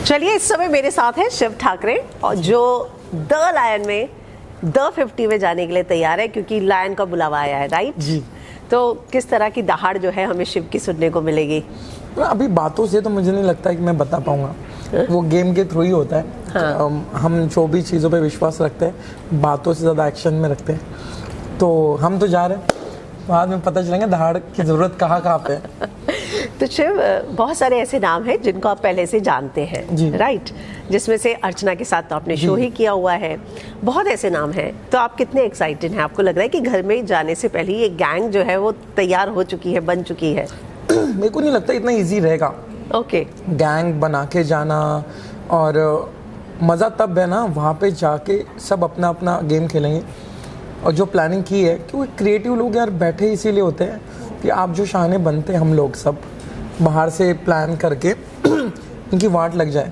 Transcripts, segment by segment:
चलिए, इस समय मेरे साथ है शिव ठाकरे, और जो द लायन में द 50 में जाने के लिए तैयार है, क्योंकि लायन का बुलावा आया है, राइट जी। तो किस तरह की दहाड़ जो है हमें शिव की सुनने को मिलेगी? अभी बातों से तो मुझे नहीं लगता है कि मैं बता पाऊंगा, वो गेम के थ्रू ही होता है। हाँ। हम जो भी चीज़ों पे विश्वास रखते हैं बातों से ज़्यादा एक्शन में रखते हैं। तो हम तो जा रहे हैं, बाद में पता चलेंगे दहाड़ की ज़रूरत कहाँ पे है। तो शिव, बहुत सारे ऐसे नाम हैं जिनको आप पहले से जानते हैं, राइट? जिसमें से अर्चना के साथ तो आपने शो ही किया हुआ है, बहुत ऐसे नाम हैं। तो आप कितने एक्साइटेड हैं? आपको लग रहा है कि घर में जाने से पहले ये गैंग जो है वो तैयार हो चुकी है, बन चुकी है? मेरे को नहीं लगता इतना इजी रहेगा। ओके। गैंग बना के जाना, और मज़ा तब है ना वहाँ पे जाके सब अपना अपना गेम खेलेंगे। और जो प्लानिंग की है, क्योंकि क्रिएटिव लोग यार बैठे इसीलिए होते हैं कि आप जो शाने बनते हैं, हम लोग सब बाहर से प्लान करके इनकी वाट लग जाए,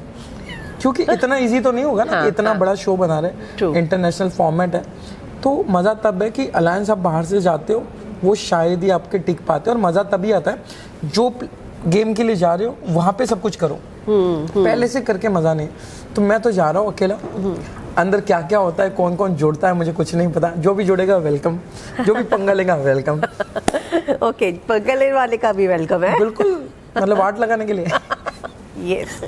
क्योंकि इतना इजी तो नहीं होगा ना। हाँ, इतना बड़ा शो बना रहे, इंटरनेशनल फॉर्मेट है, तो मज़ा तब है कि अलायंस आप बाहर से जाते हो, वो शायद ही आपके टिक पाते हैं। और मज़ा तभी आता है जो गेम के लिए जा रहे हो वहाँ पे सब कुछ करो, पहले से करके मज़ा नहीं। तो मैं तो जा रहा हूँ अकेला, अंदर क्या क्या होता है, कौन कौन जुड़ता है, मुझे कुछ नहीं पता। जो भी जुड़ेगा वेलकम, जो भी पंगा लेगा वेलकम। ओके, पंगा लेने वाले का भी वेलकम है, बिल्कुल, मतलब वाट लगाने के लिए। यस।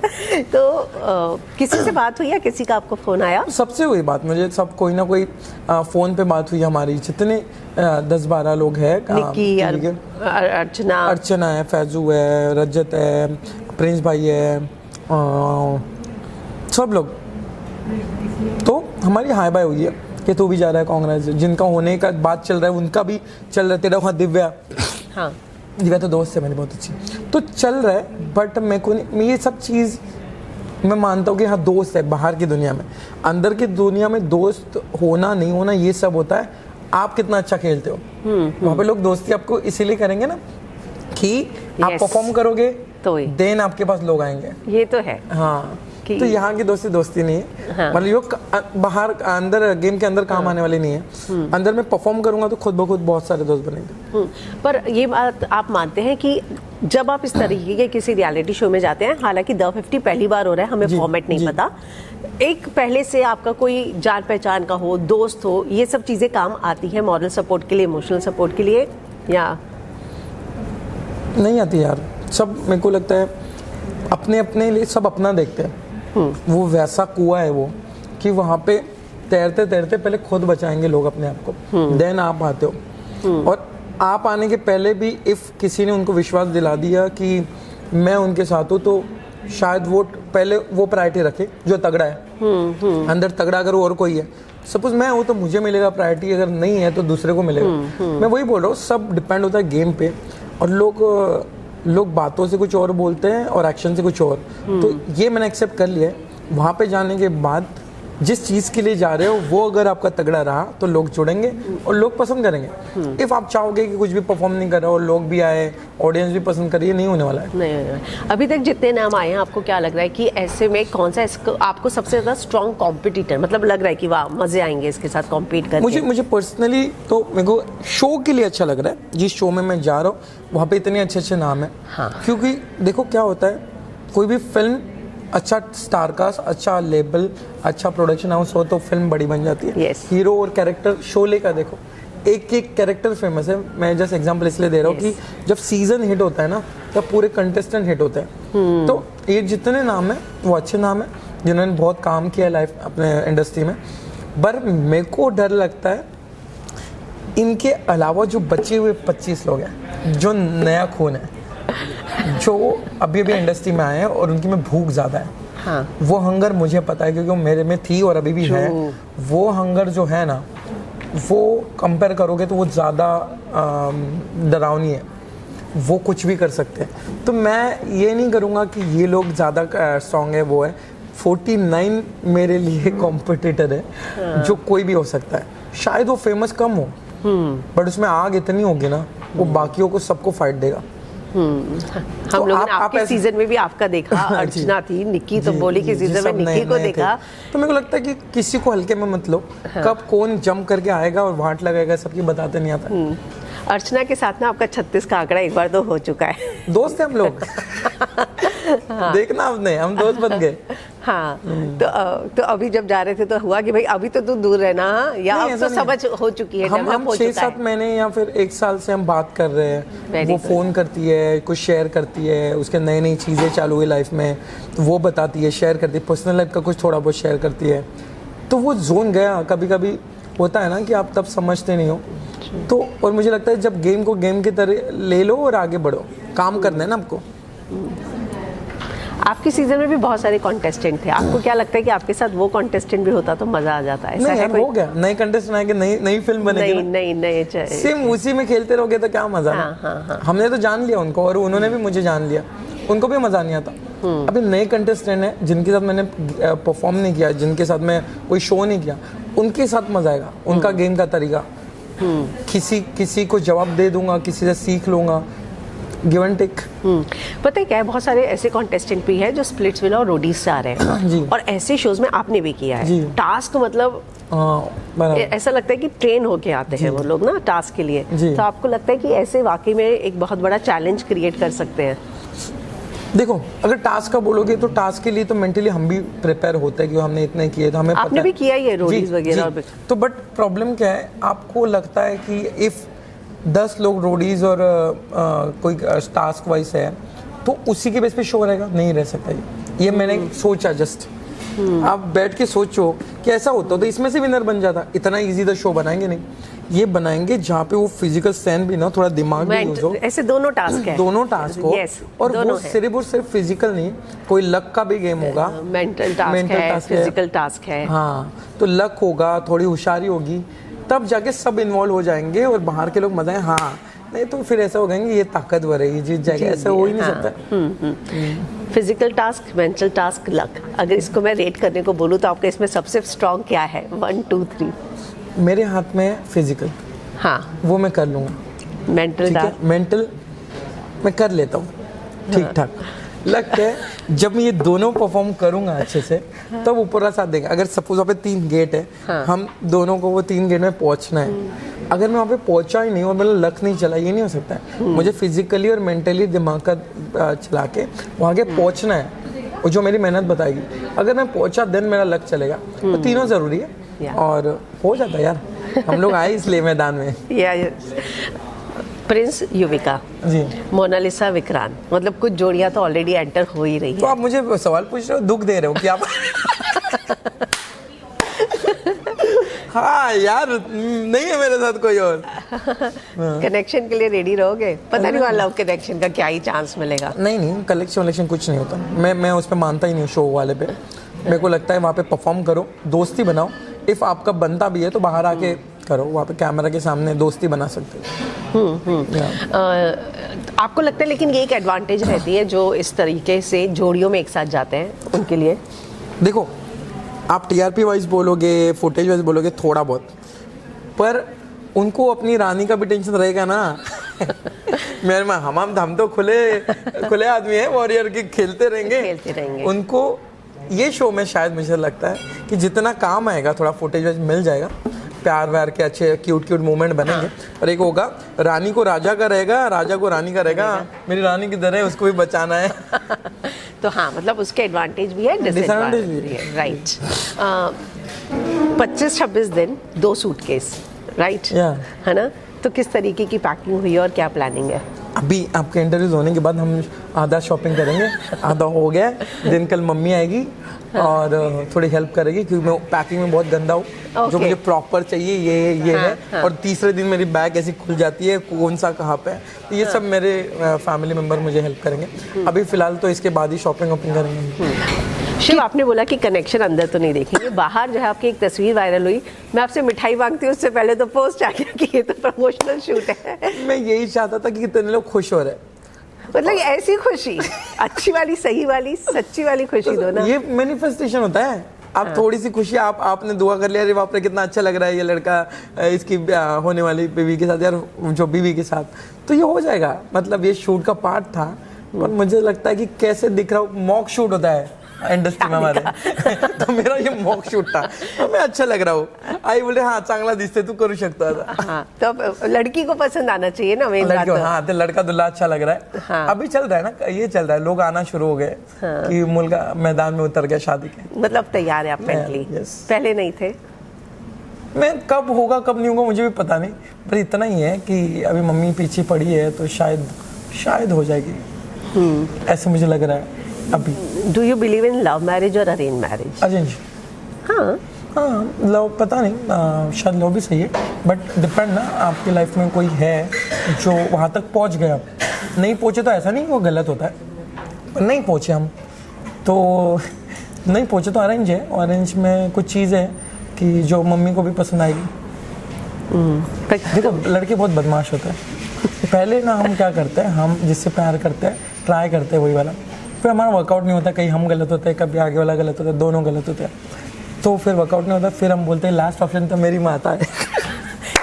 तो किसी से बात हुई या किसी का आपको फोन आया? सबसे हुई बात, मुझे सब कोई ना कोई फोन पे बात हुई। हमारी जितने 10-12 लोग हैं, निक्की, अर्चना है, फैजू है, रजत है, प्रिंस भाई है, सब लोग। तो हमारी हाई बाय हुई है कि तू भी जा रहा है कांग्रेस, जिनका होने का बात चल रहा है उनका भी चल रहा है। तेरा वहाँ दिव्या, हाँ दिव्या तो दोस्त है मेरी बहुत अच्छी, तो चल रहा है। बट मेरे को नहीं, ये सब चीज़ मैं मानता हूँ कि हाँ दोस्त है बाहर की दुनिया में। अंदर की दुनिया में दोस्त होना नहीं होना ये सब होता है, आप कितना अच्छा खेलते हो। वहाँ पे लोग दोस्ती आपको इसीलिए करेंगे ना कि आप परफॉर्म करोगे तो देन आपके पास लोग आएंगे। ये तो है। हाँ, तो यहाँ की दोस्ती नहीं है। हाँ। मतलब यो बाहर अंदर गेम के अंदर काम आने वाली नहीं है। अंदर में परफॉर्म करूंगा तो खुद ब खुद बहुत सारे दोस्त बनेंगे। पर ये बात आप मानते हैं कि जब आप इस तरीके के किसी रियलिटी शो में जाते हैं, हालांकि द 50 पहली बार हो रहा है, हमें फॉर्मेट नहीं पता, एक पहले से आपका कोई जान पहचान का हो, दोस्त हो, ये सब चीजें काम आती है मॉरल सपोर्ट के लिए, इमोशनल सपोर्ट के लिए, या नहीं आती यार? सब मेरे को लगता है अपने अपने लिए सब अपना देखते हैं। वो वैसा कुआं है वो कि वहाँ पे तैरते तैरते पहले खुद बचाएंगे लोग अपने आप को, देन आप आते हो। और आप आने के पहले भी इफ़ किसी ने उनको विश्वास दिला दिया कि मैं उनके साथ हूँ, तो शायद वो पहले वो प्रायोरिटी रखे जो तगड़ा है। अंदर तगड़ा अगर और कोई है, सपोज मैं हूँ तो मुझे मिलेगा प्रायोरिटी, अगर नहीं है तो दूसरे को मिलेगा। मैं वही बोल रहा हूँ, सब डिपेंड होता है गेम पे। और लोग बातों से कुछ और बोलते हैं और एक्शन से कुछ और। तो ये मैंने एक्सेप्ट कर लिया है। वहाँ पे जाने के बाद जिस चीज़ के लिए जा रहे हो वो अगर आपका तगड़ा रहा तो लोग जुड़ेंगे और लोग पसंद करेंगे। इफ़ आप चाहोगे कि कुछ भी परफॉर्म नहीं कर रहा हो, लोग भी आए, ऑडियंस भी पसंद करे, नहीं होने वाला है। नहीं। अभी तक जितने नाम आए हैं, आपको क्या लग रहा है कि ऐसे में कौन सा आपको सबसे ज़्यादा स्ट्रॉन्ग कॉम्पिटिटर, मतलब लग रहा है कि वाह मज़े आएंगे इसके साथ कॉम्पीट करके? मुझे पर्सनली तो मेरे को शो के लिए अच्छा लग रहा है। जिस शो में मैं जा रहा हूँ वहाँ पे इतने अच्छे अच्छे नाम हैं। हाँ। क्योंकि देखो क्या होता है, कोई भी फिल्म, अच्छा स्टारकास्ट, अच्छा लेबल, अच्छा प्रोडक्शन हाउस हो तो फिल्म बड़ी बन जाती है। हीरो और कैरेक्टर, शोले का देखो एक एक कैरेक्टर फेमस है। मैं जस्ट एग्जांपल इसलिए दे रहा हूँ कि जब सीजन हिट होता है ना तब पूरे कंटेस्टेंट हिट होते हैं। तो ये जितने नाम है वो अच्छे नाम है जिन्होंने बहुत काम किया लाइफ अपने इंडस्ट्री में। पर मेरे को डर लगता है इनके अलावा जो बचे हुए 25 लोग हैं, जो नया खून है, जो अभी अभी इंडस्ट्री में आए हैं और उनकी में भूख ज़्यादा है। हाँ। वो हंगर मुझे पता है क्योंकि वो मेरे में थी और अभी भी है। वो हंगर जो है ना, वो कंपेयर करोगे तो वो ज़्यादा डरावनी है। वो कुछ भी कर सकते हैं। तो मैं ये नहीं करूँगा कि ये लोग ज़्यादा स्ट्रॉन्ग है, वो है 49 मेरे लिए कॉम्पिटिटर है। हाँ। जो कोई भी हो सकता है। शायद वो फेमस कम हो, बट उसमें आग इतनी होगी ना, वो बाकियों को सबको फाइट देगा। हम लोगों ने आपके सीजन में भी आपका देखा, अर्चना थी, निक्की तो बोली कि सीजन में निक्की को देखा। तो मेरे को लगता है कि किसी को हल्के में मत लो। कब कौन जंप करके आएगा और वाट लगाएगा सबकी बताते नहीं आता। अर्चना के साथ ना आपका 36 का आंकड़ा एक बार तो हो चुका है। दोस्त हैं हम लोग। देखना आपने, हम दोस्त बन गए। हाँ, तो अभी जब जा रहे थे तो हुआ कि भाई अभी तो तू दूर रहना, या नहीं, अब ऐसा तो नहीं। समझ हो चुकी है, हम डेवलप हो 6-7 चुका है। महीने या फिर 1 साल से हम बात कर रहे हैं। Very वो good. फ़ोन करती है, कुछ शेयर करती है, उसके नई नई चीज़ें चालू हुई लाइफ में तो वो बताती है, शेयर करती है, पर्सनल लाइफ का कुछ थोड़ा बहुत शेयर करती है। तो वो जोन गया। कभी कभी होता है ना कि आप तब समझते नहीं हो तो, और मुझे लगता है जब गेम को गेम की तरह ले लो और आगे बढ़ो, काम करना है ना आपको। आपके सीजन में भी बहुत सारे कॉन्टेस्टेंट थे, आपको क्या लगता है कि आपके साथ वो कॉन्टेस्टेंट भी होता तो मजा आ जाता है? ऐसा नहीं है यार, कोई? हो गया, नए कंटेस्टेंट आएंगे, नई नई फिल्म बनेगी नहीं ना। नहीं नहीं चाहिए। सेम उसी में खेलते रहोगे तो क्या मजा। हाँ। हमने तो जान लिया उनको और उन्होंने भी मुझे जान लिया, उनको भी मजा नहीं आता। अभी नए कंटेस्टेंट हैं जिनके साथ मैंने परफॉर्म नहीं किया, जिनके साथ मैं कोई शो नहीं किया, उनके साथ मजा आएगा। उनका गेम का तरीका, किसी को जवाब दे दूंगा, किसी से सीख लूंगा, गिव एंड टेक। पता है क्या है, बहुत सारे ऐसे कॉन्टेस्टेंट भी हैं जो स्प्लिट्सविला और रोडीज से आ रहे हैं जी। और ऐसे शोज में आपने भी किया है। जी। टास्क मतलब हाँ बराबर। ऐसा लगता है कि ट्रेन होके आते हैं वो लोग ना टास्क के लिए। जी। तो आपको लगता है कि ऐसे वाकई में एक बहुत बड़ा चैलेंज क्रिएट कर सकते हैं? देखो, अगर टास्क का बोलोगे तो टास्क के लिए तो मेंटली हम भी प्रिपेयर होते हैं कि हमने इतने किए तो हमें पता आपने है। भी किया ही है रोडीज जी, वगैरह जी। और तो बट प्रॉब्लम क्या है, आपको लगता है कि इफ 10 लोग रोडीज और कोई टास्क वाइज है तो उसी के बेस पे शो रहेगा, नहीं रह सकता ये मैंने सोचा। जस्ट आप बैठ के सोचो कि ऐसा होता तो इसमें से विनर बन जाता। इतना इजी तो शो बनाएंगे नहीं, ये बनाएंगे जहाँ पे वो फिजिकल स्टैंड भी ना, थोड़ा दिमाग भी यूज हो। ऐसे दोनों टास्क है, दोनों टास्क हो। Yes, और वो दोनों है। सिर्फ और सिर्फ फिजिकल नहीं, कोई लक का भी गेम होगा, मेंटल टास्क है, फिजिकल टास्क है। हाँ, तो लक होगा, थोड़ी होशियारी होगी, तब जाके सब इन्वॉल्व हो जाएंगे और बाहर के लोग मजा है। हाँ, नहीं तो फिर ऐसा हो गया कि ये ताकतवर है, ये जीत जाएगा, ऐसा हो ही नहीं सकता। Physical task, mental task, luck, अगर इसको मैं रेट करने को बोलूँ तो आपका इसमें सबसे स्ट्रॉन्ग क्या है? 1 2 3। मेरे हाथ में फिजिकल, हाँ। वो मैं कर लूँगा, मेंटल ठीक है। टास्क, मेंटल मैं कर लेता हूँ ठीक ठाक। लक है, जब मैं ये दोनों परफॉर्म करूंगा अच्छे से तब ऊपर का साथ देगा। अगर सपोज वहाँ पे 3 गेट है, हम दोनों को वो 3 गेट में पहुंचना है। अगर मैं वहाँ पे पहुंचा ही नहीं और मेरा लक नहीं चला, ये नहीं हो सकता है। मुझे फिजिकली और मेंटली दिमाग का चला के वहाँ के पहुंचना है, और जो मेरी मेहनत बताएगी। अगर मैं पहुंचा देन मेरा लक चलेगा, तो तीनों जरूरी है और हो जाता है यार। हम लोग आए इसलिए मैदान में। प्रिंस युविका, जी, मोनालिसा विक्रांत, मतलब कुछ जोड़ियां तो ऑलरेडी एंटर हो ही रही तो है। आप मुझे सवाल पूछ रहे हो, दुख दे रहे हो कि आप हाँ यार, नहीं है मेरे साथ कोई और। कनेक्शन के लिए रेडी रहोगे? पता नहीं वाला लव कनेक्शन का क्या ही चांस मिलेगा। नहीं, कलेक्शन वलेक्शन कुछ नहीं होता। मैं उस पर मानता ही नहीं हूँ, शो वाले पे। मेरे को लगता है वहाँ पे परफॉर्म करो, दोस्ती बनाओ। इफ़ आपका बनता भी है तो बाहर आके करो, वहाँ पे कैमरा के सामने दोस्ती बना सकते हो। आपको लगता है लेकिन ये एक एडवांटेज रहती है जो इस तरीके से जोड़ियों में एक साथ जाते हैं उनके लिए? देखो, आप टीआरपी वाइज बोलोगे, फुटेज वाइज बोलोगे थोड़ा बहुत, पर उनको अपनी रानी का भी टेंशन रहेगा ना। मेरे में हम तो खुले आदमी हैं, वॉरियर के खेलते रहेंगे। उनको ये शो में शायद मुझे लगता है कि जितना काम आएगा थोड़ा फुटेज वाइज मिल जाएगा, प्यार व्यार के अच्छे क्यूट मोमेंट बनेंगे। और एक होगा, रानी को राजा का रहेगा, राजा को रानी का रहेगा। मेरी रानी किधर है, उसको भी बचाना है। तो हाँ, मतलब उसके एडवांटेज भी है, डिसएडवांटेज भी है। राइट। 25-26 दिन 2 सूटकेस, राइट, है ना? तो किस तरीके की पैकिंग हुई और क्या प्लानिंग है? अभी आपके इंटरव्यूज होने के बाद हम आधा शॉपिंग करेंगे, आधा हो गया दिन। कल मम्मी आएगी और थोड़ी हेल्प करेगी क्योंकि मैं पैकिंग में बहुत गंदा हूँ। जो मुझे प्रॉपर चाहिए ये है। और तीसरे दिन मेरी बैग ऐसी खुल जाती है, कौन सा कहाँ पे है। तो ये सब मेरे फैमिली मेम्बर मुझे हेल्प करेंगे। अभी फिलहाल तो इसके बाद ही शॉपिंग वॉपिंग करेंगे। शिव, आपने बोला कि कनेक्शन अंदर तो नहीं देखेंगे, बाहर जो है आपकी एक तस्वीर वायरल हुई, मैं आपसे मिठाई मांगती हूँ उससे पहले तो पोस्ट आ गया कि ये तो प्रमोशनल शूट है। मैं यही चाहता था कि कितने लोग खुश हो रहे, मतलब ऐसी खुशी, अच्छी वाली, सही वाली, सच्ची वाली खुशी दो ना। ये मैनिफेस्टेशन होता है। आप थोड़ी सी खुशी, आपने दुआ कर लिया, अरे बाप रे कितना अच्छा लग रहा है ये लड़का इसकी होने वाली बीवी के साथ, यार जो बीवी के साथ, तो ये हो जाएगा। मतलब ये शूट का पार्ट था, पर मुझे लगता है कि कैसे दिख रहा हो, मॉक शूट होता है, इंडस्ट्री में हमारे तो मेरा ये मॉक शूट था, तो मैं अच्छा लग रहा हूँ, आई बोले हाँ चांगला दिसते तू करू शकतो आता। हाँ, तो अब लड़की को पसंद आना चाहिए ना मेन बात लड़के तो। हाँ, तो लड़का दुल्हा अच्छा लग रहा है। हाँ। अभी चल रहा है ना, ये चल रहा है, लोग आना शुरू हो गए कि मुल्का मैदान में उतर गया शादी के। मतलब तैयार है आप मेंटली, yes। पहले नहीं थे? मैं कब होगा कब नहीं होगा मुझे भी पता नहीं, पर इतना ही है कि अभी मम्मी पीछे पड़ी है तो शायद हो जाएगी, ऐसे मुझे लग रहा है अभी। Do you believe in love marriage और अरेंज मैरिज? अरेंज, हाँ, हाँ लव पता नहीं, शायद लव भी सही है, बट डिपेंड ना, आपकी लाइफ में कोई है जो वहाँ तक पहुँच गया, नहीं पहुँचे तो ऐसा नहीं वो गलत होता है, पर नहीं पहुँचे हम तो नहीं पहुँचे तो अरेंज है। ऑरेंज में कुछ चीज़ है कि जो मम्मी को भी पसंद आएगी। देखो लड़के बहुत बदमाश होते हैं, पहले ना हम क्या करते हैं, हम जिससे प्यार करते हैं ट्राई करते हैं वही वाला, फिर हमारा वर्कआउट नहीं होता, कहीं हम गलत होते हैं कभी आगे वाला गलत होता है, दोनों गलत होते हैं, तो फिर वर्कआउट नहीं होता, फिर हम बोलते हैं लास्ट ऑप्शन तो मेरी माता है।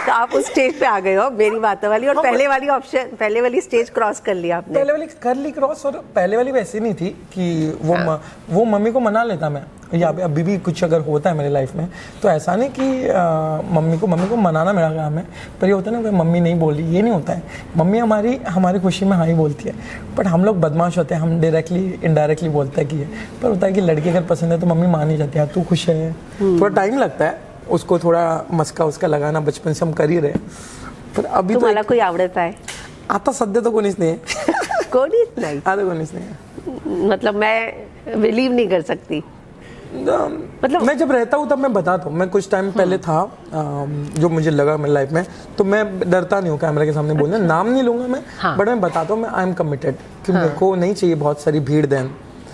तो आप उस स्टेज पे आ गए हो मेरी बातों वाली, और पहले वाली स्टेज क्रॉस कर लिया आपने। पहले वाली कर ली क्रॉस, और पहले वाली वैसी नहीं थी कि वो मम्मी को मना लेता मैं, या अभी भी कुछ अगर होता है मेरी लाइफ में तो ऐसा नहीं कि मम्मी को मनाना मेरा काम है, पर ये होता है ना कि मम्मी नहीं बोल रही, ये नहीं होता है, मम्मी हमारी खुशी में हाँ ही बोलती है, बट हम लोग बदमाश होते हैं, हम डायरेक्टली इनडायरेक्टली बोलते हैं कि पर होता है कि लड़की अगर पसंद है तो मम्मी मान ही जाती है, तू खुश है, थोड़ा टाइम लगता है उसको थोड़ा मस्का उसका लगाना, बचपन से हम कर ही रहे, पर अभी तो तुम्हाला कोई आवडत आहे? आता सध्या तो कोणीच नाही आहे। कोणीच नाही? आता कोणीच नाही आहे। मतलब मैं बिलीव नहीं कर सकती। मतलब मैं जब रहता हूँ तब मैं बताता हूँ, मैं कुछ टाइम पहले था जो मुझे लगा मेरी लाइफ में, तो मैं डरता नहीं हूँ कैमरा के सामने बोलने, नाम नहीं लूंगा मैं, बट मैं बताता हूँ मैं आई एम कमिटेड, कि मेरे को नहीं चाहिए बहुत सारी भीड़ देन,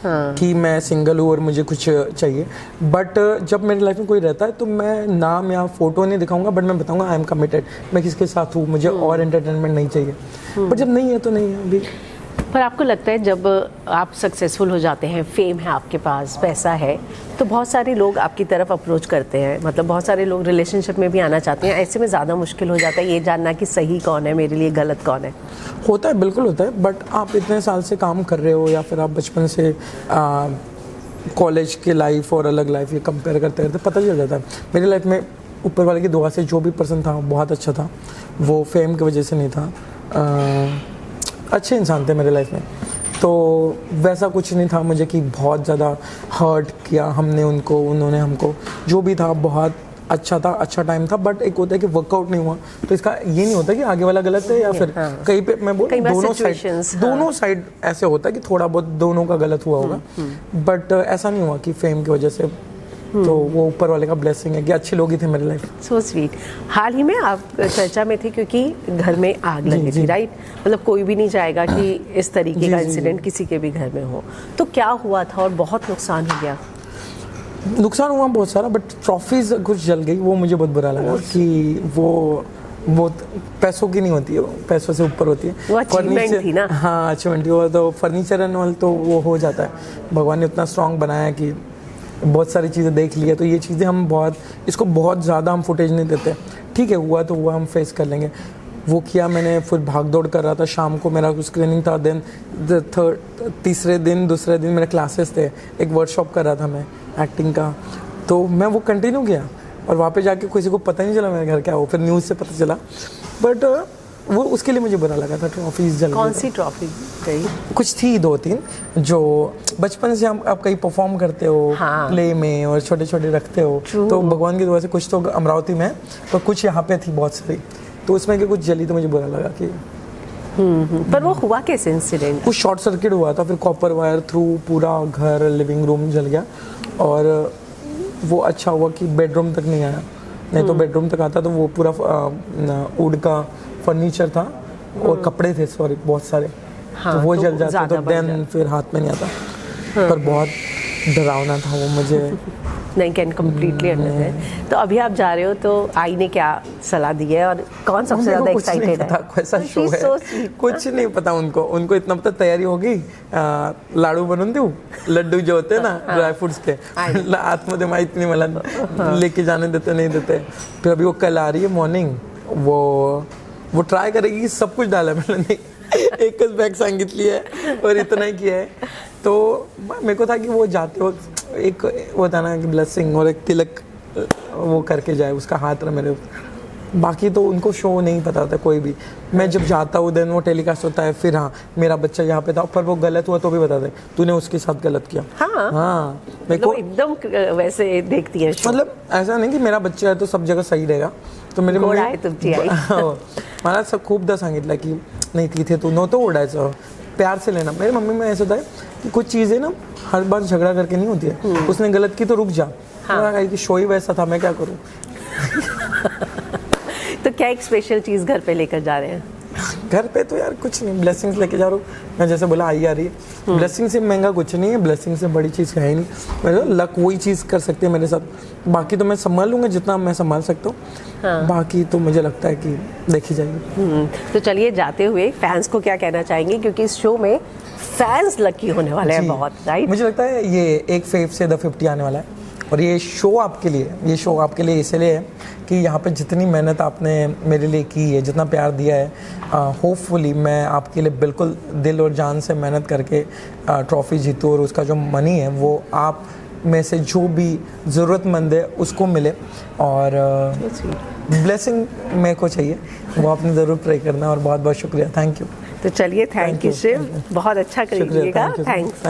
कि मैं सिंगल हूँ और मुझे कुछ चाहिए, बट जब मेरी लाइफ में कोई रहता है तो मैं नाम या फोटो नहीं दिखाऊंगा, बट मैं बताऊंगा आई एम कमिटेड, मैं किसके साथ हूँ, मुझे और एंटरटेनमेंट नहीं चाहिए, बट जब नहीं है तो नहीं है अभी। पर आपको लगता है जब आप सक्सेसफुल हो जाते हैं, फेम है आपके पास, पैसा है, तो बहुत सारे लोग आपकी तरफ अप्रोच करते हैं, मतलब बहुत सारे लोग रिलेशनशिप में भी आना चाहते हैं, ऐसे में ज़्यादा मुश्किल हो जाता है ये जानना कि सही कौन है मेरे लिए, गलत कौन है? होता है, बिल्कुल होता है, बट आप इतने साल से काम कर रहे हो या फिर आप बचपन से कॉलेज के लाइफ और अलग लाइफ ये कंपेयर करते करते पता चल जाता है। मेरी लाइफ में ऊपर वाले की दुआ से जो भी पर्सन था बहुत अच्छा था, वो फेम की वजह से नहीं था, अच्छे इंसान थे मेरे लाइफ में, तो वैसा कुछ नहीं था मुझे कि बहुत ज़्यादा हर्ट किया हमने उनको, उन्होंने हमको, जो भी था बहुत अच्छा था, अच्छा टाइम था, बट एक होता है कि वर्कआउट नहीं हुआ, तो इसका ये नहीं होता कि आगे वाला गलत है या फिर कहीं पे मैं बोल दोनों साइड ऐसे होता है कि थोड़ा बहुत दोनों का गलत हुआ होगा, बट ऐसा नहीं हुआ कि फेम की वजह से, तो वो ऊपर वाले का ब्लेसिंग है कि अच्छे लोग ही थे मेरे लाइफ। So sweet. हाल ही में आप चर्चा में थे क्योंकि घर में आग लगी थी, राइट? मतलब कोई भी नहीं चाहेगा कि इस तरीके का इंसिडेंट किसी के भी घर में हो, तो क्या हुआ था और बहुत नुकसान हो गया? नुकसान हुआ बहुत सारा, बट ट्रॉफीज कुछ जल गई, वो मुझे बहुत बुरा लगा कि वो पैसों की नहीं होती है, वो पैसों से ऊपर होती है, वो अचीवमेंट थी ना। हाँ अचीवमेंट हुआ, तो फर्नीचर एंड ऑल तो वो हो जाता है, भगवान ने उतना स्ट्रांग बनाया कि बहुत सारी चीज़ें देख ली है, तो ये चीज़ें हम इसको बहुत ज़्यादा हम फुटेज नहीं देते, ठीक है हुआ तो हुआ, हम फेस कर लेंगे। वो किया मैंने, फिर भाग दौड़ कर रहा था, शाम को मेरा स्क्रीनिंग था, देन दूसरे दिन मेरे क्लासेस थे, एक वर्कशॉप कर रहा था मैं एक्टिंग का, तो मैं वो कंटिन्यू किया, और वहाँ पे जाके किसी को पता नहीं चला मेरे घर क्या हो, फिर न्यूज़ से पता चला, बट वो उसके लिए मुझे बुरा लगा था। ट्रॉफीज जल गई। कौन सी ट्रॉफी गई? कुछ थी 2-3 जो बचपन से आप कहीं परफॉर्म करते हो, हाँ। प्ले में, और छोटे छोटे रखते हो, तो भगवान की दुआ से कुछ तो अमरावती में, तो कुछ यहाँ पे थी बहुत सारी, तो उसमें कि कुछ जली तो मुझे बुरा लगा कि पर वो हुआ कैसे इंसिडेंट? कुछ शॉर्ट सर्किट हुआ था, फिर कॉपर वायर थ्रू पूरा घर, लिविंग रूम जल गया, और वो अच्छा हुआ कि बेडरूम तक नहीं आया, नहीं तो बेडरूम तक आता तो वो पूरा वुड का फर्नीचर था और कपड़े थे, सॉरी बहुत सारे, हाँ, तो वो तो जल जाते, तो देन फिर हाथ में नहीं आता, पर बहुत डरावना था वो मुझे। नहीं, कैन कम्प्लीटली अंडरस्टैंड। तो अभी आप जा रहे हो, तो आई ने क्या सलाह दी है और कौन सबसे ज़्यादा एक्साइटेड है? कैसा शो है कुछ नहीं पता उनको इतना पता तैयारी होगी, लाडू बनवून देऊ, लड्डू जो होते हैं ना ड्राई फ्रूट्स के, आतमध्ये माहित नहीं मला लेके जाने देते नहीं देते, फिर अभी वो कल आ रही है मॉर्निंग, वो ट्राई करेगी सब कुछ डाला, मैंने नहीं एकच बॅग सांगितली आहे और इतना ही किया है. तो मेरे को था कि वो जाते वक्त एक होता ना कि ब्लेसिंग और एक तिलक वो करके जाए, उसका हाथ रहा मेरे ऊपर. बाकी तो उनको शो नहीं पता था कोई भी. मैं जब जाता हूँ देन वो टेलीकास्ट होता है, फिर हाँ मेरा बच्चा यहाँ पे था, पर वो गलत हुआ तो भी बता दे तूने उसके साथ गलत किया. हाँ मेरे को एकदम वैसे देखती है show. मतलब ऐसा नहीं की मेरा बच्चा है तो सब जगह सही रहेगा. तो मेरी गोड आहे तुमची आई. मला असं खूपदा सांगितलं की नाही तिथे तू नव्हतं ओढायचं, प्यार से लेना. मेरी मम्मी में ऐसा होता है कि कुछ चीज़ें ना हर बार झगड़ा करके नहीं होती है. उसने गलत की तो रुक जा. कि शो ही वैसा था, मैं क्या करूँ. तो क्या एक स्पेशल चीज़ घर पे लेकर जा रहे हैं? घर पे तो यार कुछ नहीं, ब्लेसिंग्स लेके जा रहा हूँ. मैं जैसे बोला आई आ रही है. ब्लेसिंग से महंगा कुछ नहीं है, ब्लेसिंग से बड़ी चीज़ है ही नहीं. मेरा लक वही चीज़ कर सकती है मेरे साथ. बाकी तो मैं संभाल लूँगा जितना मैं संभाल सकता हूँ. बाकी तो मुझे लगता है कि देखी जाएगी. तो चलिए जाते हुए फैंस को क्या कहना चाहेंगे, क्योंकि इस शो में फैंस लकी होने वाले हैं बहुत, राइट? मुझे लगता है ये एक फेव से द 50 आने वाला है. और ये शो आपके लिए इसलिए है कि यहाँ पे जितनी मेहनत आपने मेरे लिए की है, जितना प्यार दिया है, होपफुली मैं आपके लिए बिल्कुल दिल और जान से मेहनत करके ट्रॉफ़ी जीतूँ और उसका जो मनी है वो आप में से जो भी ज़रूरतमंद है उसको मिले. और ब्लेसिंग मेरे को चाहिए, वो आपने ज़रूर प्रे करना. और बहुत बहुत शुक्रिया, थैंक यू. तो चलिए थैंक यू शिव, बहुत अच्छा करिएगा. थैंक्स.